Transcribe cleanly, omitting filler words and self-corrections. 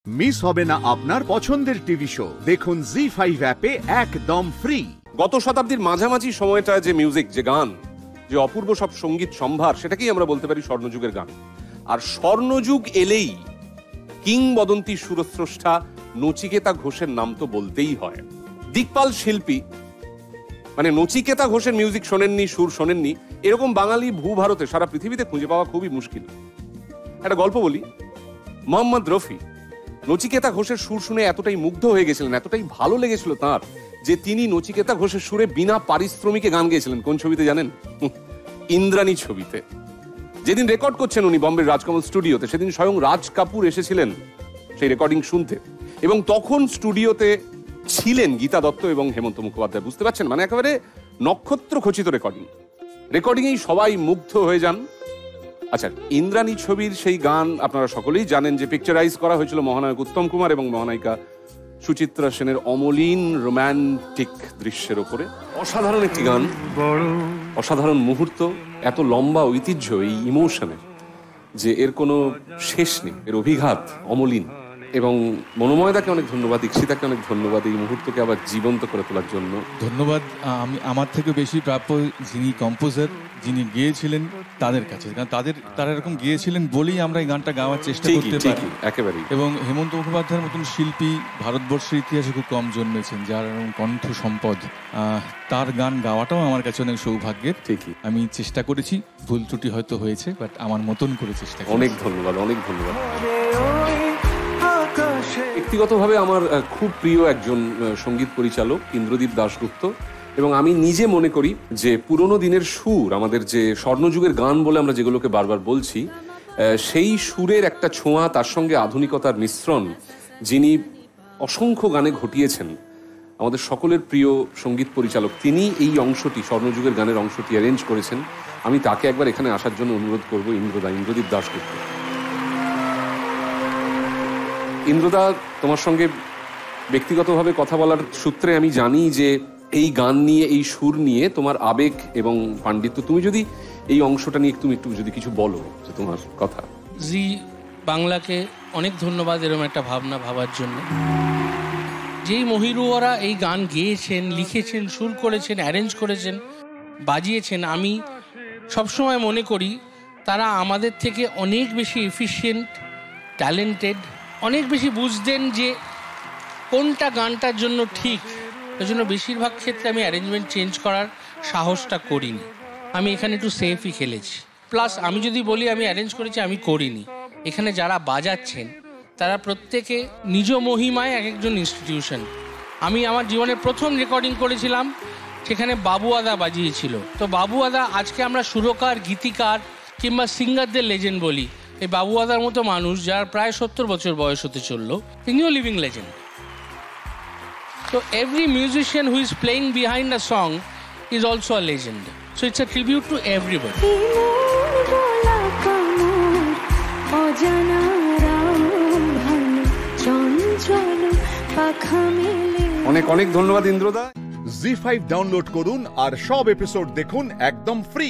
Miss হবে না আপনার পছন্দের টিভি শো। দেখুন জি5 অ্যাপে একদম ফ্রি। গত শতাব্দীর মাঝামাঝি সময়টা যে মিউজিক, যে গান, যে অপূর্ব সব সঙ্গীত সম্ভার, সেটাকেই আমরা বলতে পারি স্বর্ণযুগের গান। আর স্বর্ণযুগ এলেই কিংবদন্তি সুরস্রষ্টা নচিকেতা ঘোষের নাম তো বলতেই হয়। দিকপাল শিল্পী, মানে নচিকেতা ঘোষের মিউজিক শোনেননি, সুর শোনেননি, এরকম বাঙালি ভূভারতে সারা পৃথিবীতে খুঁজে পাওয়া খুবই মুশকিল। একটা গল্প বলি। মোহাম্মদ রফি নচিকেতা ঘোষের সুর শুনে এতটাই মুগ্ধ হয়ে গেছিলেন, এতটাই ভালো লেগেছিল তার, যে তিনি নচিকেতা ঘোষের সুরে বিনা পারিশ্রমিকে গান গেয়েছিলেন। কোন ছবিতে জানেন? ইন্দ্রাণী ছবিতে। যেদিন রেকর্ড করছেন উনি বম্বের রাজকমল স্টুডিওতে, সেদিন স্বয়ং রাজ কাপুর এসেছিলেন সেই রেকর্ডিং শুনতে। এবং তখন স্টুডিওতে ছিলেন গীতা দত্ত এবং হেমন্ত মুখোপাধ্যায়। বুঝতে পারছেন, মানে একেবারে নক্ষত্র খচিত রেকর্ডিংয়েই সবাই মুগ্ধ হয়ে যান। আচ্ছা, ইন্দ্রাণী ছবির সেই গান আপনারা সকলেই জানেন, যে পিকচারাইজ করা হয়েছিল মহানায়ক উত্তম কুমার এবং মহানায়িকা সুচিত্রা সেনের অমলিন রোম্যান্টিক দৃশ্যের ওপরে। অসাধারণ একটি গান, অসাধারণ মুহূর্ত, এত লম্বা ঐতিহ্য এই ইমোশনের যে এর কোনো শেষ নেই। এর অভিঘাত অমলিন। এবং মনোময়দাকে অনেক ধন্যবাদ, দীক্ষিতাকে অনেক ধন্যবাদ এই মুহূর্তকে আবার জীবন্ত করে তোলার জন্য। ধন্যবাদ আমি আমার থেকে বেশি প্রাপ্য যিনি কম্পোজার, যিনি গেয়েছিলেন তাদের কাছে, কারণ তারা এরকম গিয়েছিলেন বলেই আমরা এই গানটা গাওয়ার চেষ্টা করতে পারি একেবারেই। এবং হেমন্ত মুখোপাধ্যায়ের মতন শিল্পী ভারতবর্ষের ইতিহাসে খুব কম জন্মেছেন, যার কণ্ঠ সম্পদ। তার গান গাওয়াটাও আমার কাছে অনেক সৌভাগ্যের। ঠিকই, আমি চেষ্টা করেছি, ভুল ত্রুটি হয়তো হয়েছে, বাট আমার মতন করে চেষ্টা করেছি। অনেক ধন্যবাদ, অনেক ধন্যবাদ। ব্যক্তিগতভাবে আমার খুব প্রিয় একজন সঙ্গীত পরিচালক ইন্দ্রদীপ দাশগুপ্ত, এবং আমি নিজে মনে করি যে পুরোনো দিনের সুর, আমাদের যে স্বর্ণযুগের গান বলে আমরা যেগুলোকে বারবার বলছি, সেই সুরের একটা ছোঁয়া, তার সঙ্গে আধুনিকতার মিশ্রণ যিনি অসংখ্য গানে ঘটিয়েছেন, আমাদের সকলের প্রিয় সঙ্গীত পরিচালক, তিনি এই অংশটি, স্বর্ণযুগের গানের অংশটি অ্যারেঞ্জ করেছেন। আমি তাকে একবার এখানে আসার জন্য অনুরোধ করবো। ইন্দ্রদীপ দাশগুপ্ত। ইন্দ্রদা, তোমার সঙ্গে ব্যক্তিগতভাবে কথা বলার সূত্রে আমি জানি যে এই গান নিয়ে, এই সুর নিয়ে তোমার আবেগ এবং পাণ্ডিত্য। তুমি যদি এই অংশটা নিয়ে একটু যদি কিছু বলো, যে তোমার কথা। জি বাংলাকে অনেক ধন্যবাদ এরকম একটা ভাবনা ভাবার জন্য। যেই মহিরুয়ারা এই গান গেয়েছেন, লিখেছেন, সুর করেছেন, অ্যারেঞ্জ করেছেন, বাজিয়েছেন, আমি সবসময় মনে করি তারা আমাদের থেকে অনেক বেশি এফিশিয়েন্ট, ট্যালেন্টেড, অনেক বেশি বুঝতেন যে কোনটা গানটার জন্য ঠিক। ওই জন্য বেশিরভাগ ক্ষেত্রে আমি অ্যারেঞ্জমেন্ট চেঞ্জ করার সাহসটা করিনি। আমি এখানে একটু সেফই খেলেছি। প্লাস আমি যদি বলি আমি অ্যারেঞ্জ করেছি, আমি করিনি। এখানে যারা বাজাচ্ছেন তারা প্রত্যেকে নিজ মহিমায় এক একজন ইনস্টিটিউশন। আমি আমার জীবনের প্রথম রেকর্ডিং করেছিলাম, সেখানে বাবুয়াদা বাজিয়েছিল। তো বাবুয়াদা, আজকে আমরা সুরকার, গীতিকার কিংবা সিঙ্গারদের লেজেন্ড বলি। এই বাবুয়াদার মতো মানুষ, যার প্রায় 70 বছর বয়স হতে চললো, তিনিও living legend. So every musician who is playing behind a song is also a legend. So it's a tribute to everybody. অনেক অনেক ধন্যবাদ ইন্দ্রদা। জি5 ডাউনলোড করুন আর সব এপিসোড দেখুন একদম ফ্রি।